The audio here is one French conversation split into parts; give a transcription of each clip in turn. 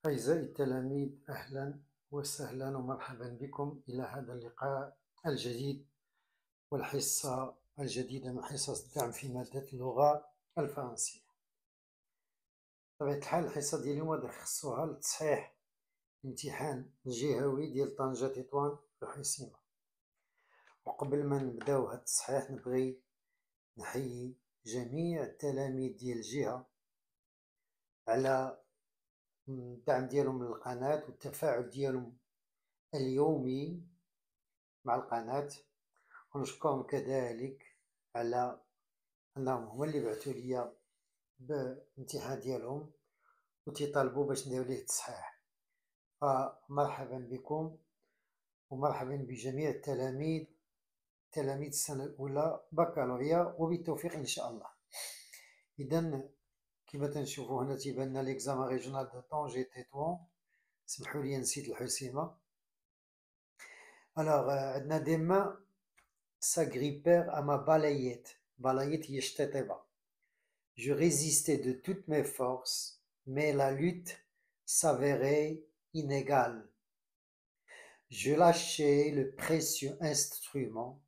أعزائي التلاميذ، أهلا وسهلا ومرحبا بكم إلى هذا اللقاء الجديد والحصة الجديدة من حصص الدعم في مادة اللغة الفرنسية. بطبيعة الحال الحصة ديال اليوم غادي نخصوها لتصحيح الامتحان الجهوي ديال طنجة تطوان الحسيمة. وقبل ما نبداو هاد التصحيح نبغي نحيي جميع التلاميذ ديال الجهة على الدعم ديالهم للقناة والتفاعل ديالهم اليومي مع القناة، ونشكرهم كذلك على أنهم هما اللي بعثوا لي بالامتحان ديالهم وتيطالبوا باش ندير ليه التصحيح. فمرحبا بكم ومرحبا بجميع التلاميذ تلاميذ السنة الأولى بكالوريا، وبالتوفيق إن شاء الله. إذن كما تنشوفوا هنا تيبان لنا ليكزامان ريجونال دو طنجة تطوان، سمحوا لي نسيت الحسيمة. Alors, عندنا des mains s'agrippèrent à ma balayette. Balayette هي الشطيطبة. Je résistais de toutes mes forces, mais la lutte s'avérait inégale. Je lâchai le précieux instrument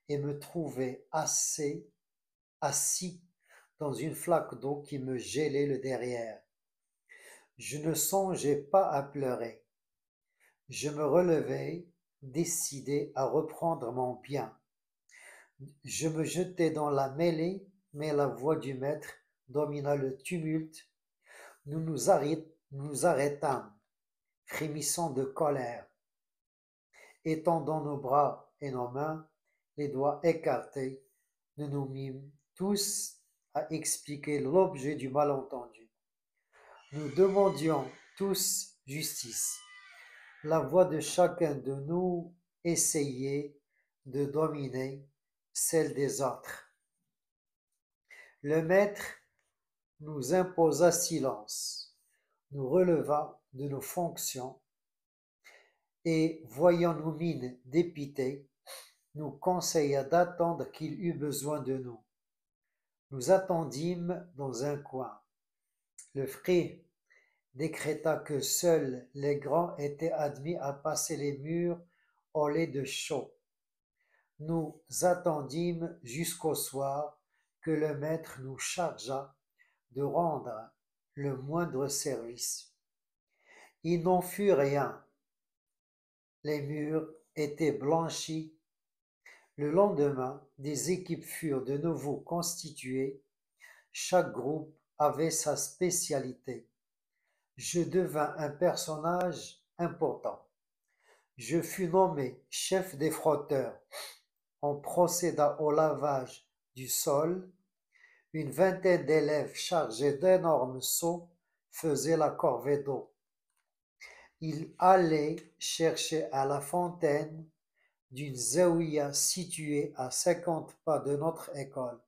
et me trouvai assis dans une flaque d'eau qui me gélait le derrière. Je ne songeais pas à pleurer. Je me relevai, décidé à reprendre mon bien. Je me jetai dans la mêlée, mais la voix du maître domina le tumulte. Nous nous arrêtâmes, frémissant de colère. Étendant nos bras et nos mains, les doigts écartés, nous nous mîmes tous à expliquer l'objet du malentendu. Nous demandions tous justice. La voix de chacun de nous essayait de dominer celle des autres. Le maître nous imposa silence, nous releva de nos fonctions et, voyant nos mines dépitées, nous conseilla d'attendre qu'il eût besoin de nous. Nous attendîmes dans un coin. Le frère décréta que seuls les grands étaient admis à passer les murs au lait de chaux. Nous attendîmes jusqu'au soir que le maître nous chargea de rendre le moindre service. Il n'en fut rien. Les murs étaient blanchis. Le lendemain, des équipes furent de nouveau constituées. Chaque groupe avait sa spécialité. Je devins un personnage important. Je fus nommé chef des frotteurs. On procéda au lavage du sol. Une vingtaine d'élèves chargés d'énormes seaux faisaient la corvée d'eau. Ils allaient chercher à la fontaine d'une zaouïa située à 50 pas de notre école.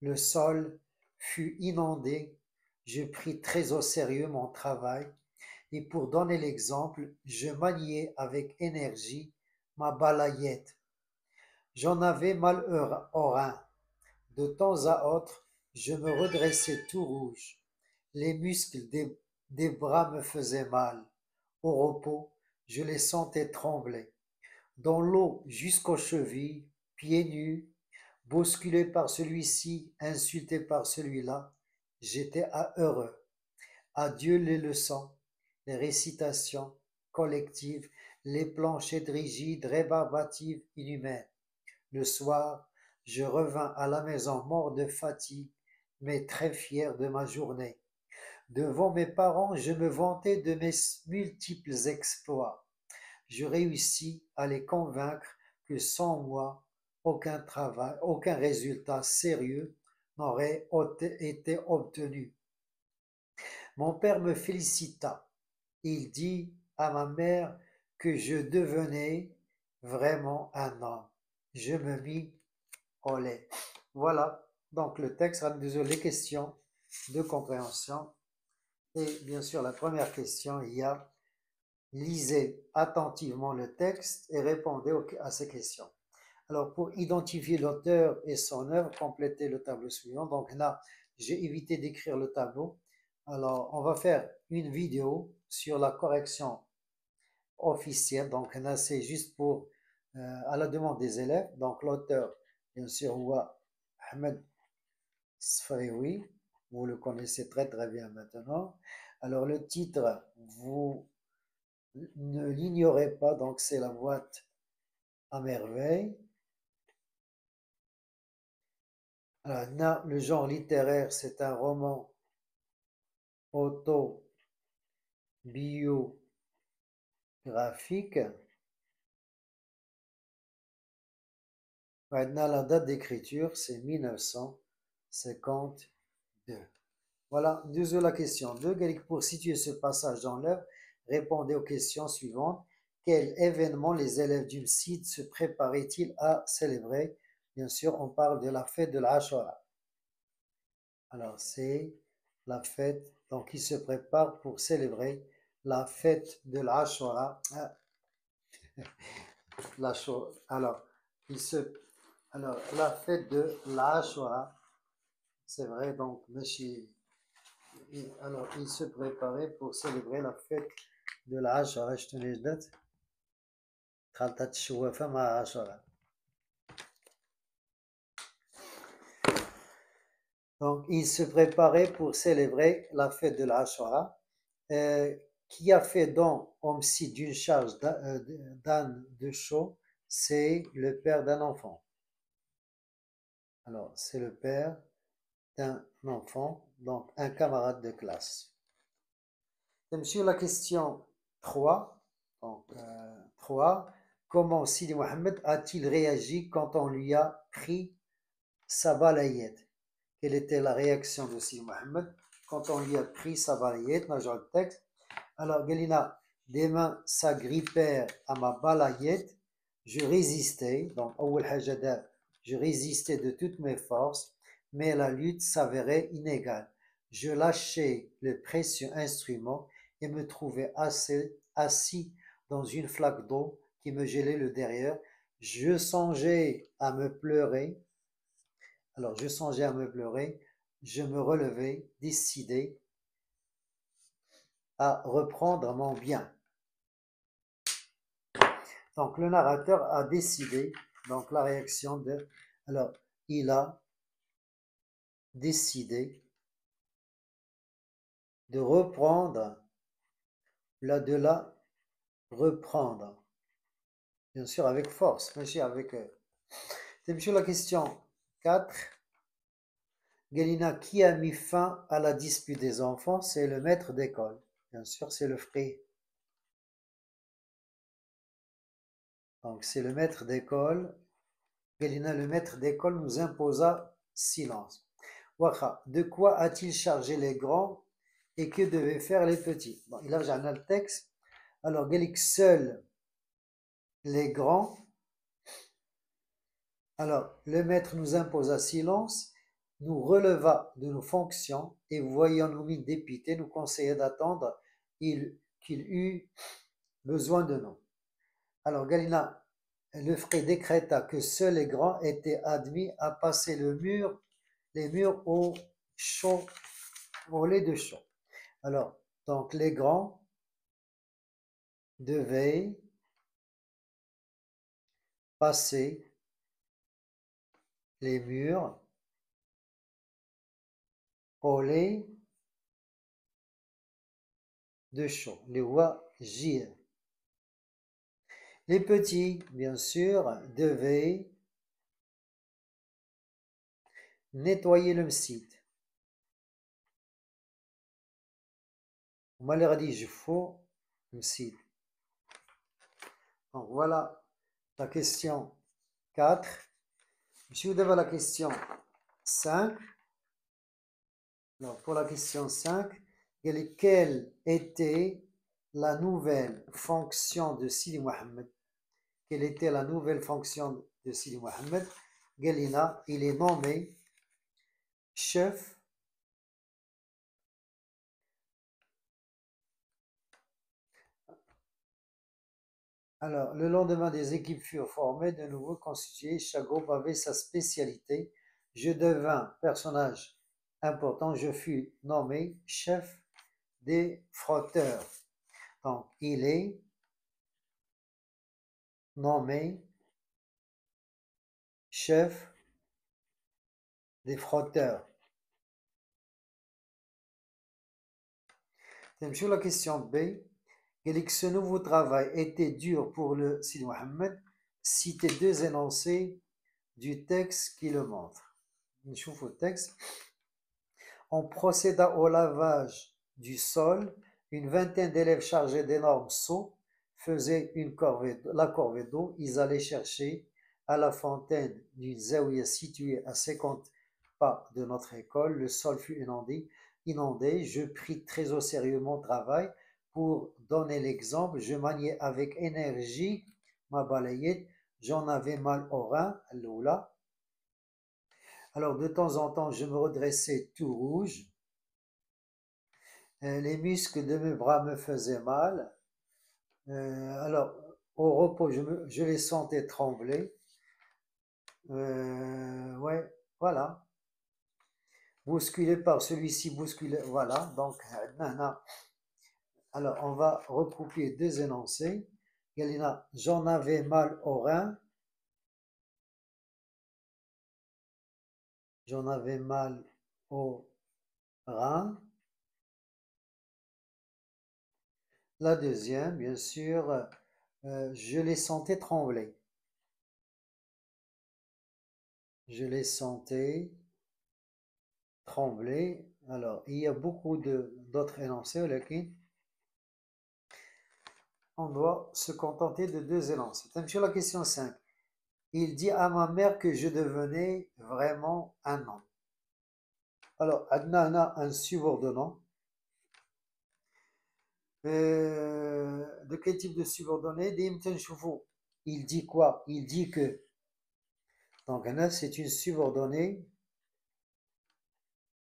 Le sol fut inondé. Je pris très au sérieux mon travail et pour donner l'exemple, je maniai avec énergie ma balayette. J'en avais mal au rein. De temps à autre, je me redressais tout rouge. Les muscles des bras me faisaient mal. Au repos, je les sentais trembler. Dans l'eau jusqu'aux chevilles, pieds nus, bousculé par celui-ci, insulté par celui-là, j'étais heureux. Adieu les leçons, les récitations collectives, les planchettes rigides, rébarbatives, inhumaines. Le soir, je revins à la maison mort de fatigue, mais très fier de ma journée. Devant mes parents, je me vantais de mes multiples exploits. Je réussis à les convaincre que sans moi, aucun travail, aucun résultat sérieux n'aurait été obtenu. Mon père me félicita. Il dit à ma mère que je devenais vraiment un homme. Je me mis au lait. Voilà, donc le texte ramène les questions de compréhension. Et bien sûr, la première question, il y a lisez attentivement le texte et répondez à ces questions. Alors, pour identifier l'auteur et son œuvre, complétez le tableau suivant. Donc là, j'ai évité d'écrire le tableau Alors, on va faire une vidéo sur la correction officielle. Donc, là, c'est juste pour, à la demande des élèves. Donc, l'auteur, bien sûr, Ouah Ahmed Sfayoui. Vous le connaissez très très bien maintenant. Alors, le titre, vous ne l'ignorez pas. Donc, c'est La boîte à merveille. Alors, le genre littéraire, c'est un roman autobiographique. Maintenant, la date d'écriture, c'est 1952. Voilà, désolé la question 2. Pour situer ce passage dans l'œuvre, répondez aux questions suivantes. Quel événement les élèves du site se préparaient-ils à célébrer? Bien sûr, on parle de la fête de l'Ashura. Alors, c'est la fête, donc ils se préparent pour célébrer la fête de l'Ashura. Alors, il se, alors, la fête de l'Ashura, c'est vrai, donc, alors, il se préparait pour célébrer la fête de l'Ashura. Je te l'ai dit, خلطة الشوافة مع عاشوراء. Donc, il se préparait pour célébrer la fête de l'Ashura. Qui a fait don homicide d'une charge d'âne de chaux, c'est le père d'un enfant. Alors, c'est le père d'un enfant, donc un camarade de classe. Sur la question 3, donc 3, comment Sidi Mohamed a-t-il réagi quand on lui a pris sa balayette? Quelle était la réaction de Sidi Mohamed quand on lui a pris sa balayette? Dans le texte. Alors, Galina, des mains s'agrippèrent à ma balayette, je résistais, donc, je résistais de toutes mes forces, mais la lutte s'avérait inégale. Je lâchai le précieux instrument et me trouvais assis dans une flaque d'eau qui me gelait le derrière. Je songeais à me pleurer. Alors, je songeais à me pleurer. Je me relevai, décidé à reprendre mon bien. Donc, le narrateur a décidé, donc la réaction de... Alors, il a décidé de reprendre, de la reprendre. Bien sûr, avec force, monsieur, avec... C'est monsieur la question 4. Galina, qui a mis fin à la dispute des enfants? C'est le maître d'école. Bien sûr, c'est le frère. Donc, c'est le maître d'école. Galina, le maître d'école nous imposa silence. Wakha, de quoi a-t-il chargé les grands et que devaient faire les petits? Bon, il a le texte. Alors, Galik, seuls les grands. Alors, le maître nous imposa silence, nous releva de nos fonctions et voyant nous mis dépités, nous conseilla d'attendre qu'il eût besoin de nous. Alors, Galina, le frère décréta que seuls les grands étaient admis à passer les murs au chaud, au lait de chaud. Alors, donc les grands devaient passer les murs au lait de chaud, les wajir. Les petits, bien sûr, devaient nettoyer le site. Malheur dit, je faut le site. Donc voilà la question 4. Je vous donne la question 5. Alors pour la question 5, quelle était la nouvelle fonction de Sidi Mohamed? Quelle était la nouvelle fonction de Sidi Mohamed? Galina, il est nommé chef. Alors, le lendemain, des équipes furent formées, de nouveau constituées. Chaque groupe avait sa spécialité. Je devins personnage important, je fus nommé chef des frotteurs. Donc, il est nommé chef des frotteurs. Sur la question B, quel est que ce nouveau travail était dur pour le Sidi Mohamed? Citez deux énoncés du texte qui le montrent. نشوف le texte. On procéda au lavage du sol. Une vingtaine d'élèves chargés d'énormes seaux faisaient la corvée d'eau. Ils allaient chercher à la fontaine d'une zaouïa située à 50 pas de notre école. Le sol fut inondé. Je pris très au sérieux mon travail. Pour donner l'exemple, je maniais avec énergie ma balayette. J'en avais mal au rein, l'oula. Alors de temps en temps, je me redressais tout rouge. Les muscles de mes bras me faisaient mal. Alors, au repos, je les sentais trembler. Ouais, voilà. Bousculé par celui-ci, bousculé. Voilà, donc, alors, on va recouper deux énoncés. Galina, j'en avais mal au rein. J'en avais mal au rein. La deuxième, bien sûr, je les sentais trembler. Je les sentais trembler. Alors, il y a beaucoup d'autres énoncés, on doit se contenter de deux énoncés. Sur la question 5, il dit à ma mère que je devenais vraiment un homme. Alors, Adnan a un subordonnant. De quel type de subordonné? Il dit quoi? Il dit que. Donc, Anna, c'est une subordonnée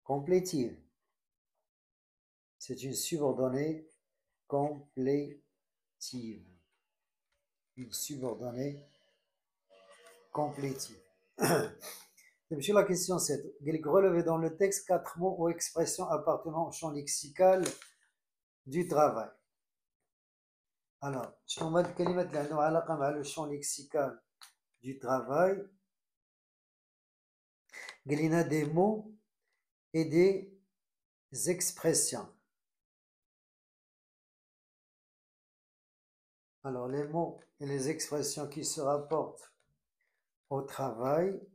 complétive. C'est une subordonnée complétive. Une subordonnée complétive. Sur la question 7, relevez dans le texte 4 mots ou expressions appartenant au champ lexical du travail. Alors, le champ lexical du travail, il a des mots et des expressions. Alors, les mots et les expressions qui se rapportent au travail.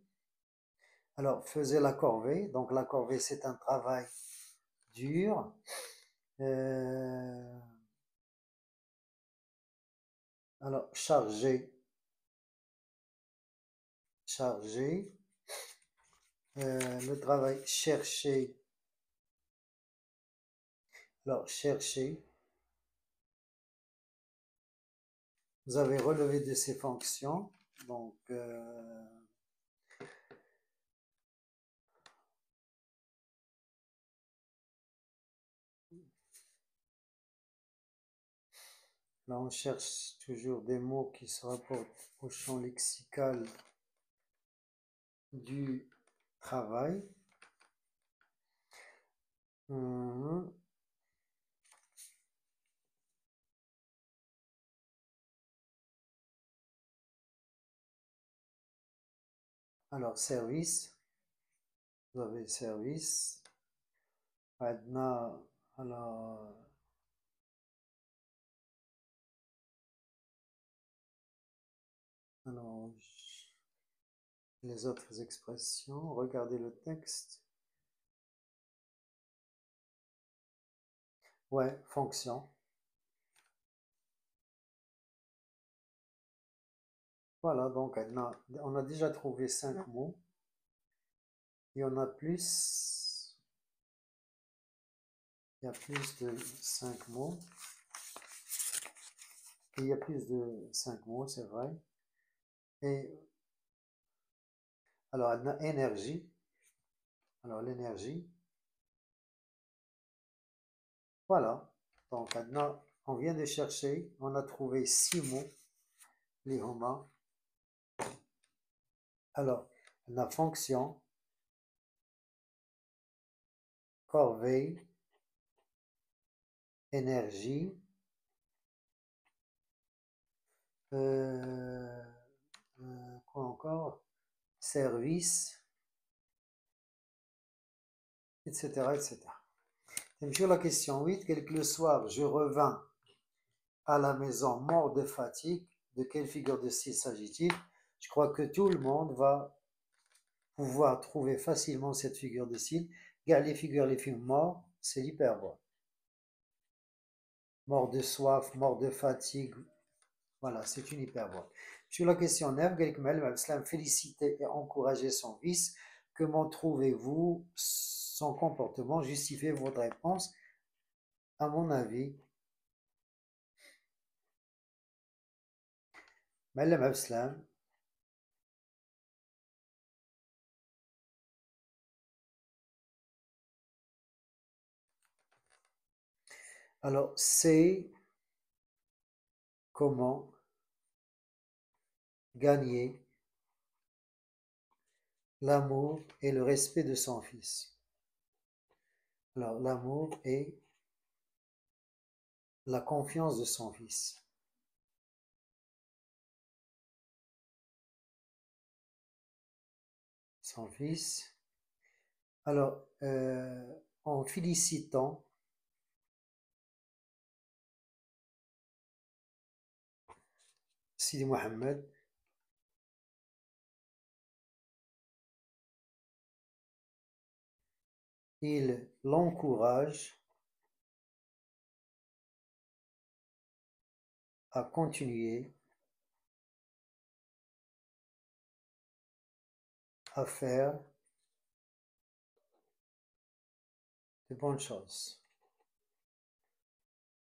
Alors, faisait la corvée. Donc, la corvée, c'est un travail dur. Alors, chargé. Le travail chercher. Alors, chercher. Vous avez relevé de ces fonctions. Donc, là, on cherche toujours des mots qui se rapportent au champ lexical du travail. Alors, service. Vous avez service. Maintenant, alors, les autres expressions. Regardez le texte. Ouais, fonction. Voilà, donc on a déjà trouvé 5 mots. Il y en a plus. Il y a plus de 5 mots. Il y a plus de 5 mots, c'est vrai. Et alors, énergie. Alors, l'énergie. Voilà. Donc, maintenant, on vient de chercher. On a trouvé 6 mots. Les homa. Alors, la fonction. corvée, énergie, quoi encore, service, etc., etc. Sur la question 8, le soir, je revins à la maison mort de fatigue. De quelle figure de style s'agit-il? Je crois que tout le monde va pouvoir trouver facilement cette figure de style. Car les figures, les films morts, c'est l'hyperbole. Mort de soif, mort de fatigue, voilà, c'est une hyperbole. Sur la question 9, féliciter et encourager son fils. Comment trouvez-vous son comportement? Justifiez votre réponse. À mon avis, Madame Abslam, alors c'est comment gagner l'amour et le respect de son fils. Alors l'amour et la confiance de son fils. Son fils. Alors, en félicitant Sidi Mohamed, il l'encourage à continuer à faire de bonnes choses.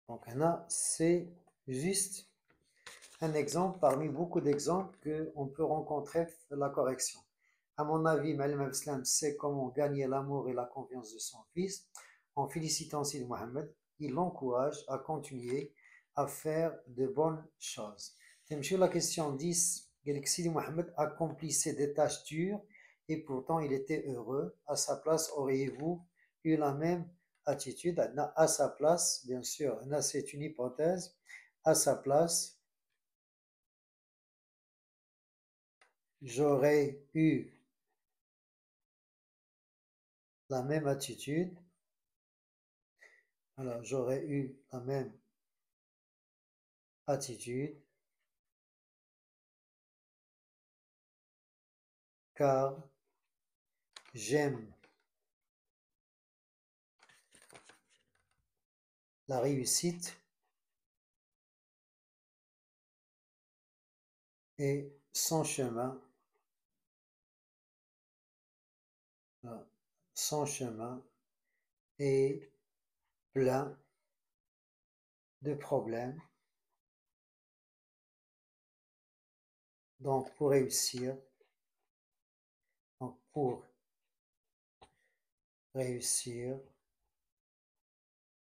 Donc là, c'est juste un exemple parmi beaucoup d'exemples qu'on peut rencontrer la correction. À mon avis, Malim Islam sait comment gagner l'amour et la confiance de son fils. En félicitant Sidi Mohamed, il l'encourage à continuer à faire de bonnes choses. Sur la question 10, Sidi Mohamed accomplissait des tâches dures et pourtant il était heureux. À sa place, auriez-vous eu la même attitude? À sa place, bien sûr, là c'est une hypothèse. À sa place, j'aurais eu la même attitude. Alors, j'aurais eu la même attitude car j'aime la réussite et son chemin, son chemin est plein de problèmes. Donc, pour réussir,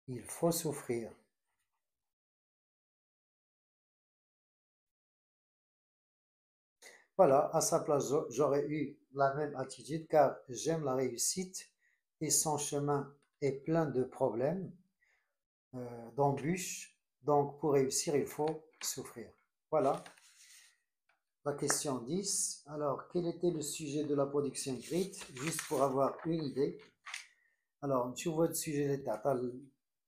il faut souffrir. Voilà, à sa place, j'aurais eu la même attitude car j'aime la réussite et son chemin est plein de problèmes, d'embûches. Donc, pour réussir, il faut souffrir. Voilà. La question 10. Alors, quel était le sujet de la production écrite? Juste pour avoir une idée. Alors, sur votre sujet d'état,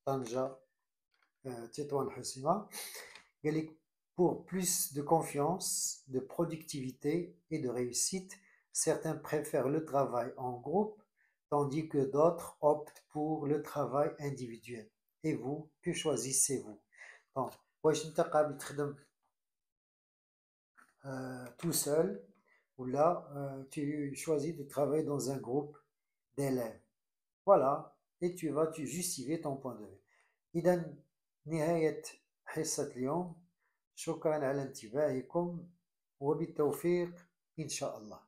Tanja, Tétouan Hussima, pour plus de confiance, de productivité et de réussite, certains préfèrent le travail en groupe, tandis que d'autres optent pour le travail individuel. Et vous, que choisissez-vous? Donc, tout seul, ou là, tu choisis de travailler dans un groupe d'élèves. Voilà, et tu justifies ton point de vue. إذا نهاية حصة اليوم. شكرا على انتباهكم وبالتوفيق إن شاء الله.